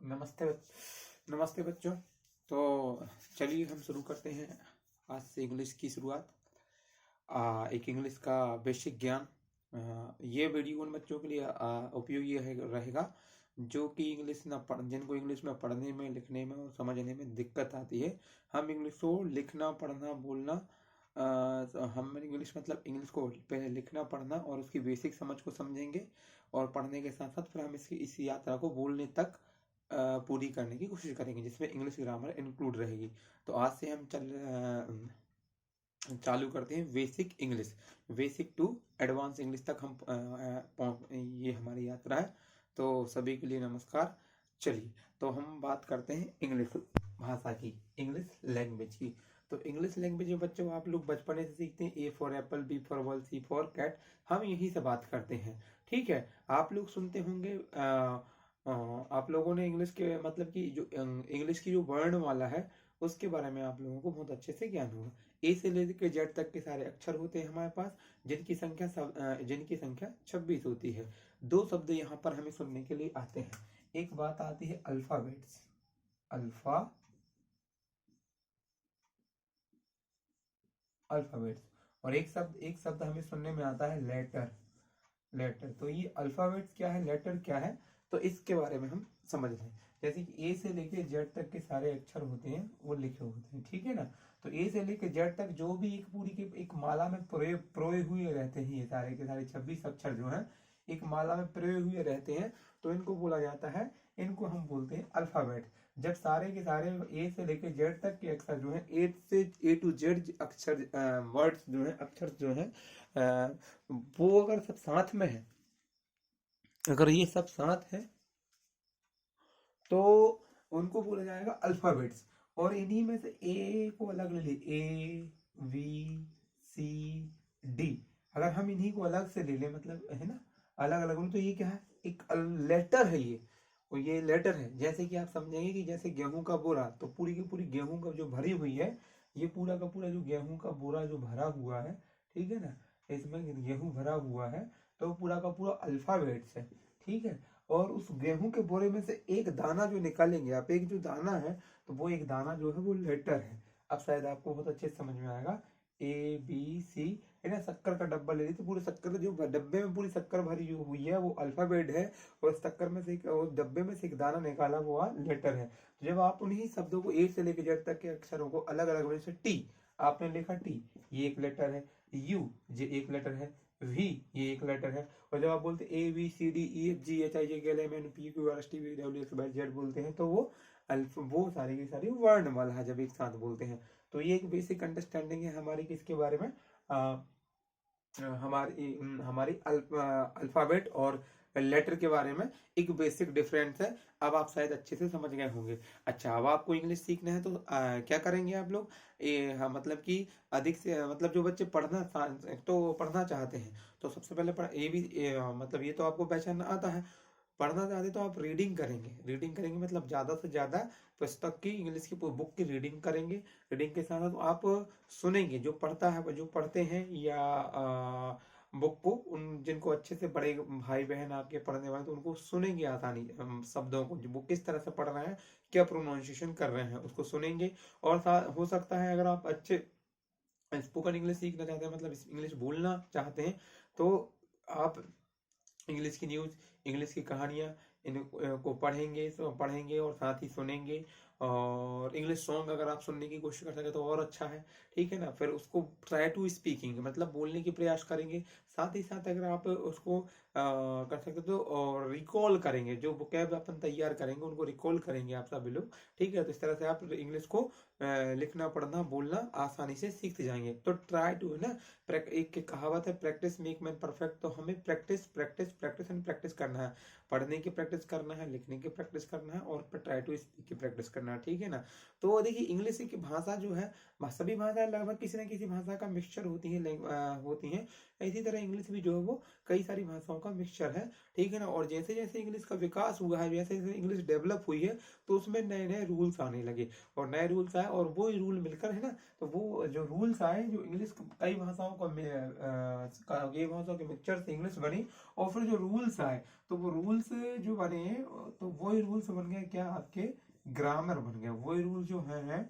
नमस्ते नमस्ते बच्चों। तो चलिए हम शुरू करते हैं आज से इंग्लिश की शुरुआत। एक इंग्लिश का बेसिक ज्ञान। ये वीडियो उन बच्चों के लिए उपयोगी रहेगा जो कि इंग्लिश ना पढ़ जिनको इंग्लिश में पढ़ने में, लिखने में और समझने में दिक्कत आती है। हम इंग्लिश को लिखना, पढ़ना, बोलना, हम इंग्लिश मतलब इंग्लिश को पहले लिखना, पढ़ना और उसकी बेसिक समझ को समझेंगे और पढ़ने के साथ साथ फिर हम इस यात्रा को बोलने तक पूरी करने की कोशिश करेंगे, जिसमें इंग्लिश ग्रामर इंक्लूड रहेगी। तो आज से हम चालू करते हैं basic English, basic to advance English तक हम ये हमारी यात्रा है। तो सभी के लिए नमस्कार। चलिए, तो हम बात करते हैं इंग्लिश भाषा की, इंग्लिश लैंग्वेज की। तो इंग्लिश लैंग्वेज में बच्चों आप लोग बचपन से सीखते हैं, A for apple, B for ball, C for cat. हम यही से बात करते हैं, ठीक है। आप लोग सुनते होंगे, आप लोगों ने इंग्लिश के मतलब कि जो इंग्लिश की जो वर्णमाला है उसके बारे में आप लोगों को बहुत अच्छे से ज्ञान होगा। ए से लेकर जेड तक के सारे अक्षर होते हैं हमारे पास, जिनकी संख्या 26 होती है। दो शब्द यहाँ पर हमें सुनने के लिए आते हैं। एक बात आती है अल्फाबेट्स, अल्फाबेट्स, और एक शब्द हमें सुनने में आता है लेटर। तो ये अल्फाबेट्स क्या है, लेटर क्या है, तो इसके बारे में हम समझ रहे हैं। जैसे कि ए से लेके जेड तक के सारे अक्षर होते हैं वो लिखे होते हैं, ठीक है ना। तो ए से लेके जेड तक जो भी एक पूरी की एक माला में प्रोए हुए रहते हैं, ये सारे के सारे 26 अक्षर जो हैं एक माला में प्रोए हुए रहते हैं, तो इनको बोला जाता है, इनको हम बोलते हैं अल्फाबेट। जब सारे के सारे ए से लेके जेड तक के अक्षर जो है, ए टू जेड अक्षर, वर्ड्स जो है, अक्षर जो है, वो अगर सब साथ में है, अगर ये सब साथ है तो उनको बोला जाएगा अल्फाबेट्स। और इन्हीं में से ए को अलग ले ली, ए बी सी डी, अगर हम इन्हीं को अलग से ले लें, मतलब है ना, अलग अलग, तो ये क्या है, एक लेटर है ये, और ये लेटर है। जैसे कि आप समझेंगे कि जैसे गेहूं का बोरा, तो पूरी की पूरी गेहूं का जो भरी हुई है, ये पूरा का पूरा जो गेहूं का बोरा जो भरा हुआ है, ठीक है ना, इसमें गेहूं भरा हुआ है, तो पूरा का पूरा अल्फाबेट्स है, ठीक है। और उस गेहूं के बोरे में से एक दाना जो निकालेंगे आप, एक जो दाना है, तो वो एक दाना जो है वो लेटर है। अब शायद आपको बहुत अच्छे से समझ में आएगा। ए बी सी, है ना, शक्कर का डब्बा ले ली, तो पूरे शक्कर जो डब्बे में पूरी शक्कर भरी जो हुई है वो अल्फाबेट है, और उस शक्कर में से उस डब्बे में से एक दाना निकाला हुआ लेटर है। तो जब आप उन्हीं शब्दों को ए से लेकर जेड तक के अक्षरों को अलग अलग, जैसे टी, आपने लिखा टी, ये एक लेटर है, यू ये एक लेटर है, वी ये एक लेटर है। और जब आप बोलते A B C D E F G H I J K L M N P Q R S T V W X Y Z बोलते हैं, तो वो सारी की सारी वर्णमाला जब एक साथ बोलते हैं। तो ये एक बेसिक अंडरस्टैंडिंग है हमारी किसके बारे में, हमारी अल्फाबेट और लेटर के बारे में एक बेसिक डिफरेंस है। अब आप शायद अच्छे से समझ गए होंगे। अच्छा, अब आपको इंग्लिश सीखना है तो क्या करेंगे आप लोग, हाँ, मतलब कि अधिक से मतलब जो बच्चे पढ़ना चाहते हैं, तो सबसे पहले मतलब ये तो आपको पहचानना आता है। पढ़ना चाहते तो आप रीडिंग करेंगे मतलब ज़्यादा से ज़्यादा पुस्तक की, इंग्लिश की बुक की रीडिंग करेंगे। रीडिंग के साथ साथ आप सुनेंगे, जो पढ़ते हैं या बुक को, उन जिनको अच्छे से बड़े भाई बहन आपके पढ़ने वाले, तो उनको सुनेंगे आसानी, शब्दों को जो वो किस तरह से पढ़ रहे हैं, क्या प्रोनाउंसिएशन कर रहे हैं, उसको सुनेंगे। और हो सकता है अगर आप अच्छे स्पोकन इंग्लिश सीखना चाहते हैं, मतलब इंग्लिश बोलना चाहते हैं, तो आप इंग्लिश की न्यूज़, इंग्लिश की कहानियाँ इनको पढ़ेंगे और साथ ही सुनेंगे। और इंग्लिश सॉन्ग अगर आप सुनने की कोशिश कर सकें तो और अच्छा है, ठीक है ना। फिर उसको ट्राई टू स्पीकिंग मतलब बोलने की प्रयास करेंगे। साथ ही साथ अगर आप उसको कर सकते तो और रिकॉल करेंगे, जो वोकैब अपन तैयार करेंगे उनको रिकॉल करेंगे आप सभी लोग, ठीक है। तो इस तरह से आप इंग्लिश को लिखना, पढ़ना, बोलना आसानी से सीखते जाएंगे। तो ट्राई टू, है ना, एक कहावत है, प्रैक्टिस मेक मैन परफेक्ट। तो हमें practice practice practice and practice करना है, पढ़ने की प्रैक्टिस करना है, लिखने की प्रैक्टिस करना है, और ट्राई टू स्पीक की प्रैक्टिस करना है, ठीक है ना। तो देखिए, इंग्लिश की भाषा जो है, सभी भाषाएं लगभग किसी न किसी भाषा का मिक्सचर होती हैं। इसी तरह इंग्लिश भी जो है वो कई सारी भाषाओं का मिक्सचर है, ठीक है ना। और जैसे जैसे इंग्लिश का विकास हुआ है, जैसे जैसे इंग्लिश डेवलप हुई है, तो उसमें नए नए रूल्स आने लगे, और नए रूल्स आए, और वो रूल मिलकर, है ना, तो वो जो रूल्स आए, जो इंग्लिश कई भाषाओं का कई भाषाओं के मिक्सचर से इंग्लिश बनी। और फिर जो रूल्स आए, तो वो रूल्स रूल्स जो बने तो वही रूल्स बन गए क्या आपके ग्रामर बन गए, वही रूल जो है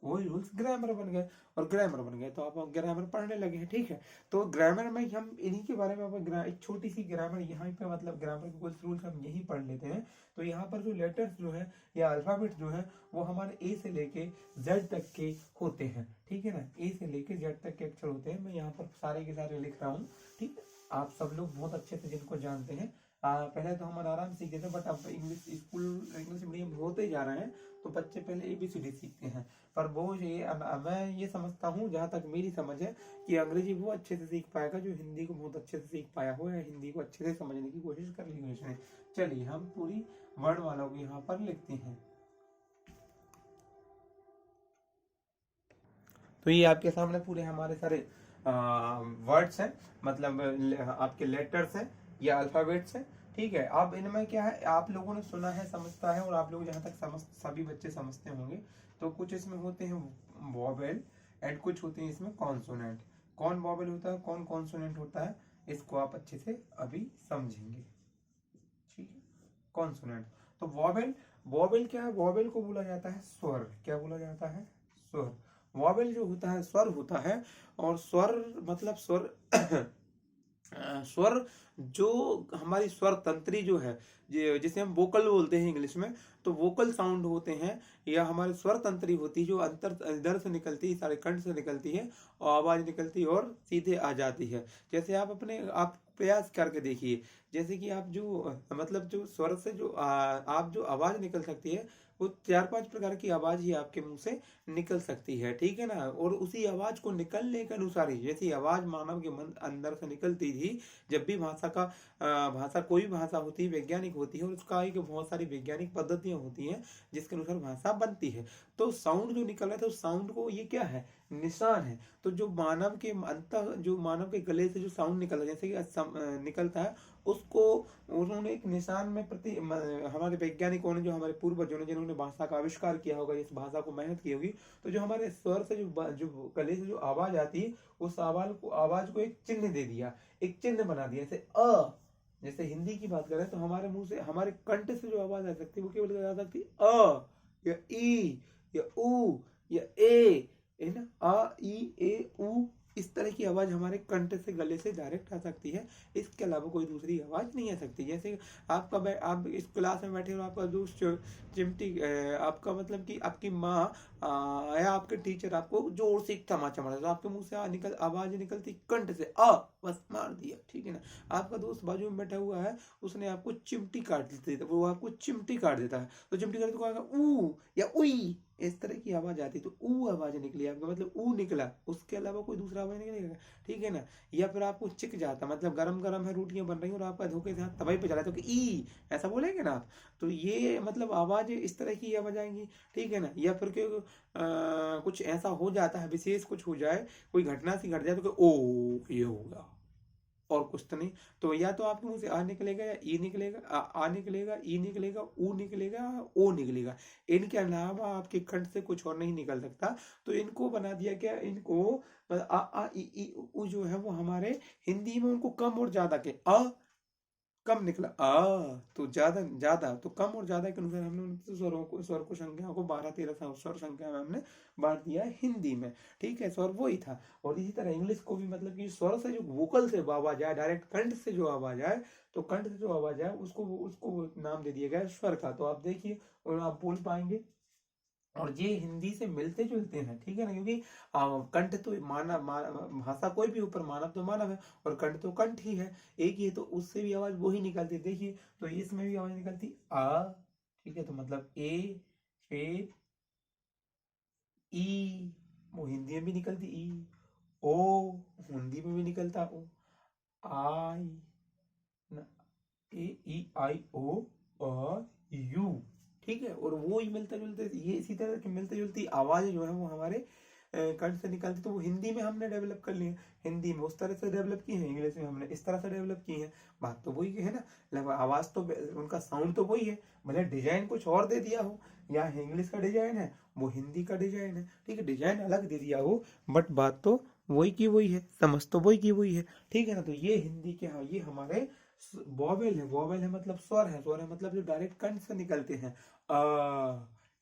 वही रूल्स ग्रामर बन गए, और ग्रामर बन गए तो आप ग्रामर पढ़ने लगे हैं। ठीक है, तो ग्रामर में हम इन्हीं के बारे में एक छोटी सी ग्रामर यहाँ पे मतलब ग्रामर के कुछ रूल्स हम यही पढ़ लेते हैं। तो यहाँ पर जो लेटर्स जो है या अल्फाबेट जो है वो हमारे ए से लेके जेड तक के होते हैं। ठीक है ना, ए से लेके जेड तक के अक्षर होते हैं। मैं यहाँ पर सारे के सारे लिख रहा हूँ। ठीक है, आप सब लोग बहुत अच्छे से जिनको जानते हैं, पहले तो हम आराम सीखते थे, बट अब इंग्लिश स्कूल इंग्लिश मीडियम होते जा रहे हैं तो बच्चे पहले ABCD सीखते हैं। पर वो ये मैं ये समझता हूँ, जहाँ तक मेरी समझ है, कि अंग्रेजी वो अच्छे से सीख पाएगा जो हिंदी को बहुत अच्छे से सीख पाया हो या हिंदी को अच्छे से समझने की कोशिश कर ली हो इसने। चलिए हम पूरी वर्ड वालों को यहाँ पर लिखते हैं। तो ये आपके सामने पूरे हमारे सारे वर्ड्स हैं, मतलब आपके लेटर्स हैं या अल्फाबेट्स हैं। ठीक है, अब इनमें क्या है, आप लोगों ने सुना है, समझता है, और आप लोग जहाँ तक सभी बच्चे समझते होंगे, तो कुछ इसमें होते हैं वॉवेल एंड कुछ होते हैं इसमें कॉन्सोनेंट। कौन वॉवेल होता है, कौन कॉन्सोनेंट होता है, इसको आप अच्छे से अभी समझेंगे। ठीक है, कॉन्सोनेंट तो वॉवेल, वॉवेल क्या है, वॉवेल को बोला जाता है स्वर। क्या बोला जाता है, स्वर। वॉवेल जो होता है स्वर होता है, और स्वर मतलब स्वर स्वर जो हमारी स्वर तंत्री जो है, जिसे हम वोकल बोलते हैं इंग्लिश में, तो वोकल साउंड होते हैं, या हमारी स्वर तंत्री होती है जो अंतर इधर से निकलती है, सारे कंठ से निकलती है और आवाज निकलती है और सीधे आ जाती है। जैसे आप प्रयास करके देखिए, जैसे कि आप जो मतलब जो स्वर से जो आप जो आवाज निकल सकती है, वो 4-5 प्रकार की आवाज ही आपके मुंह से निकल सकती है। ठीक है ना, और उसी आवाज को निकलने के अनुसार ही, जैसी आवाज मानव के मन अंदर से निकलती थी, जब भी भाषा कोई भी भाषा होती है वैज्ञानिक होती है, और उसका एक बहुत सारी वैज्ञानिक पद्धतियां होती हैं जिसके अनुसार भाषा बनती है। तो साउंड जो निकल रहा था, उस साउंड को ये क्या है, निशान है। तो जो मानव के गले से जो साउंड निकला, जैसे कि निकलता है, उसको उन्होंने एक निशान में हमारे वैज्ञानिकों ने, जो हमारे पूर्वजों ने, जिन्होंने भाषा का आविष्कार किया होगा, इस भाषा को मेहनत की होगी, तो जो हमारे स्वर से जो गले से जो आवाज आती है, उस आवाज को एक चिन्ह दे दिया, एक चिन्ह बना दिया। जैसे जैसे हिंदी की बात करें तो हमारे मुंह से, हमारे कंठ से जो आवाज आ सकती है वो केवल आ सकती है या ई या ऊ या ए, है ना, ई ए ऊ, इस तरह की आवाज हमारे कंठ से गले से डायरेक्ट आ सकती है। इसके अलावा कोई दूसरी आवाज नहीं आ सकती। जैसे आप इस क्लास में बैठे हो, आपका दोस्त चिमटी, आपका मतलब कि आपकी माँ या आपके टीचर आपको जोर से एक तमाचा मारा, तो आपके मुंह से आवाज निकलती कंठ से, बस मार दिया। ठीक है ना, आपका दोस्त बाजू में बैठा हुआ है, उसने आपको चिमटी काट दी, तो वो आपको चिमटी काट देता है, तो चिमटी काट तो ऊ या उई, इस तरह की आवाज आती, तो ऊ आवाज निकली आपका, मतलब ऊ निकला, उसके अलावा कोई दूसरा आवाज नहीं निकलेगा। ठीक है ना, या फिर आपको चिक जाता, मतलब गरम गरम है, रोटियां बन रही और आपका धोखे से हाथ तवाई पे चला, तो कि ई ऐसा बोलेंगे ना आप, तो ये मतलब आवाज इस तरह की आवाज आएंगी। ठीक है ना, या फिर कुछ ऐसा हो जाता है, विशेष कुछ हो जाए, कोई घटना सी घट जाए, तो ओ ये होगा, और कुछ तो नहीं। तो या तो आपके मुंह से आ निकलेगा, या ई निकलेगा, आ निकलेगा, ई निकलेगा, ऊ निकलेगा, ओ निकलेगा। इनके अलावा आपके कंठ से कुछ और नहीं निकल सकता। तो इनको बना दिया क्या, इनको आ ई ऊ जो है वो हमारे हिंदी में उनको कम और ज्यादा के कम निकला, तो ज्यादा ज्यादा, तो कम और ज्यादा के अनुसार हमने स्वर को संख्या को 12-13 स्वर संख्या में हमने बांट दिया है हिंदी में। ठीक है, स्वर वही था। और इसी तरह इंग्लिश को भी, मतलब कि स्वर से जो वोकल से आवाज आए, डायरेक्ट कंठ से जो आवाज आए, तो कंठ से जो आवाज आए उसको नाम दे दिया गया स्वर का। तो आप देखिए और आप बोल पाएंगे, और ये हिंदी से मिलते जुलते हैं। ठीक है ना, क्योंकि कंठ तो भाषा कोई भी ऊपर, मानव तो मानव है, और कंठ तो कंठ ही है, एक ही है, तो उससे भी आवाज वही निकलती है। देखिए, तो इसमें भी आवाज निकलती आ। ठीक है, तो मतलब ए, फिर ई, वो हिंदी में भी निकलती ई, ओ हिंदी में भी निकलता ओ, आई ना, ए ई आई ओ और यू। ठीक है, और वो ही मिलता जुलते, ये इसी तरह की मिलती जुलती आवाज जो है वो हमारे कंठ से निकलती, तो वो हिंदी में हमने डेवलप कर ली है। हिंदी में उस तरह से डेवलप की है, इंग्लिश में हमने इस तरह से डेवलप की है। बात तो वही है ना, लगभग आवाज तो, उनका साउंड तो वही है, भले डिजाइन कुछ और दे दिया हो, यहाँ इंग्लिश का डिजाइन है, वो हिंदी का डिजाइन है। ठीक है, डिजाइन अलग दे दिया हो, बट बात तो वही की वही है, समझ तो वही की वही है, ठीक है ना। तो ये हिंदी के, हाँ, ये हमारे वॉवेल है। वॉवेल है मतलब स्वर है, स्वर है मतलब जो डायरेक्ट कंठ से निकलते हैं।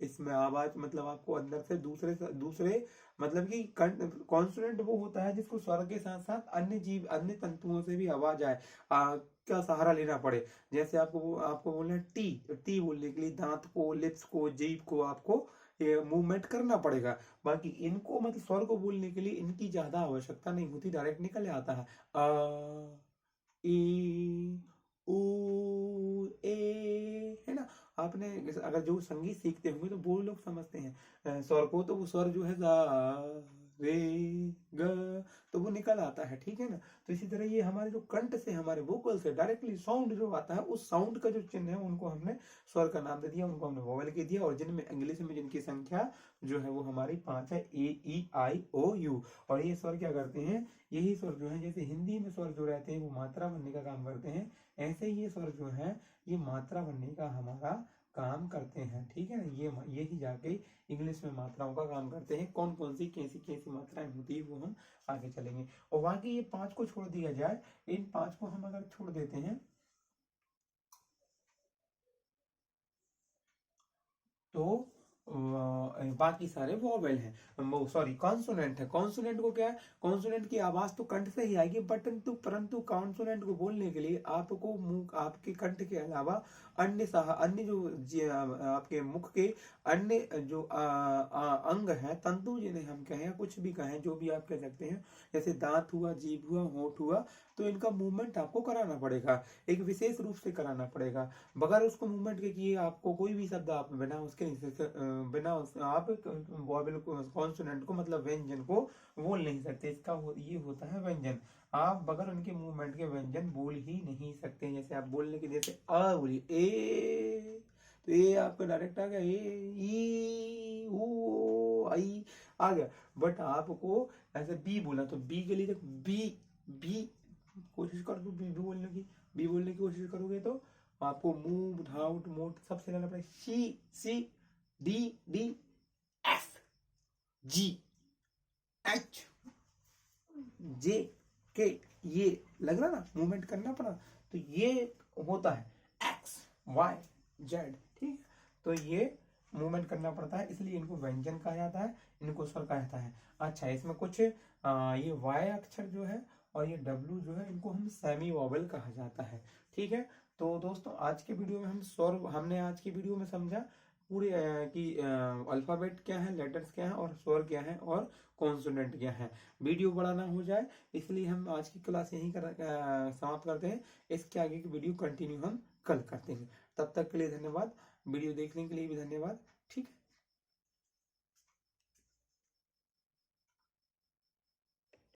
इसमें आवाज मतलब आपको अंदर से दूसरे दूसरे मतलब कि कॉन्सोनेंट वो होता है जिसको स्वर के साथ साथ अन्य जीव अन्य तंतुओं से भी आवाज आए का सहारा लेना पड़े। जैसे आपको बोलना है टी, टी बोलने के लिए दांत को, लिप्स को, जीभ को आपको मूवमेंट करना पड़ेगा। बाकी इनको मतलब स्वर को बोलने के लिए इनकी ज्यादा आवश्यकता नहीं होती, डायरेक्ट निकल आता है। आ ई ऊ ए, है ना। आपने अगर जो संगीत सीखते होंगे तो वो लोग समझते हैं स्वर को, तो वो स्वर जो है गा रे ग, तो वो निकल आता है, ठीक है ना। तो इसी तरह ये हमारे जो कंठ से, हमारे वोकल से डायरेक्टली साउंड जो आता है, उस साउंड का जो चिन्ह है उनको हमने स्वर का नाम दे दिया, उनको हमने वोवेल के दिया। और जिनमें इंग्लिश में जिनकी संख्या जो है वो हमारी 5 है, ए ई आई ओ यू। और ये स्वर क्या करते हैं, यही स्वर जो है, जैसे हिंदी में स्वर जो रहते हैं वो मात्रा बनने का काम करते हैं, ऐसे ही ये स्वर जो है ये मात्रा बनने का हमारा काम करते हैं, ठीक है ना। ये ही जाके इंग्लिश में मात्राओं का काम करते हैं। कौन कौन सी कैसी कैसी मात्राएं होती है वो हम आगे चलेंगे। और बाकी ये 5 को छोड़ दिया जाए, इन 5 को हम अगर छोड़ देते हैं तो बाकी सारे वॉवेल हैं, सॉरी कॉन्सोनेंट है। कॉन्सोनेंट को क्या है, कॉन्सोनेंट की आवाज तो कंठ से ही आएगी, परंतु परंतु कॉन्सोनेंट को बोलने के लिए आपको मुंह, आपके कंठ के अलावा अन्य जो आपके मुख के अन्य जो अंग है, तंतु जिन्हें हम कहें या कुछ भी कहें, जो भी आप कह सकते हैं, जैसे दांत हुआ, जीभ हुआ, होंठ हुआ, तो इनका मूवमेंट आपको कराना पड़ेगा, एक विशेष रूप से कराना पड़ेगा। बगैर उसको मूवमेंट के किए आपको कोई भी शब्द आप बिना उसके आप वॉवेल को, कॉन्सोनेंट को मतलब व्यंजन को बोल नहीं सकते। ये होता है व्यंजन। आप बगैर उनके मूवमेंट के व्यंजन बोल ही नहीं सकते। जैसे आप बोलने के, जैसे अ बोलिए ए, तो ये आपका डायरेक्ट आ गया, ए ई ऊ आई आ गया। बट आपको ऐसे बी बोला तो बी के लिए जब बी बी कोशिश कर दो, बी बोलने की, बी बोलने की कोशिश करोगे तो आपको मूव, धाउट, मोट सबसे लेना पड़ेगा। C C D D F G H J K, ये लग रहा ना, मूवमेंट करना पड़ा। तो ये होता है एक्स वाई जेड, ठीक है। तो ये मूवमेंट करना पड़ता है, इसलिए इनको व्यंजन कहा जाता है, इनको स्वर कहा जाता है। अच्छा, इसमें कुछ ये वाई अक्षर जो है और ये डब्ल्यू जो है, इनको हम सेमी वॉवेल कहा जाता है, ठीक है। तो दोस्तों आज के वीडियो में हमने आज की वीडियो में समझा पूरे कि अल्फाबेट क्या है, लेटर्स क्या है और स्वर क्या है और कॉन्सोनेंट क्या है। वीडियो बड़ा ना हो जाए इसलिए हम आज की क्लास यहीं समाप्त करते हैं। इसके आगे की वीडियो कंटिन्यू हम कल करते हैं। तब तक के लिए धन्यवाद, वीडियो देखने के लिए भी धन्यवाद, ठीक है।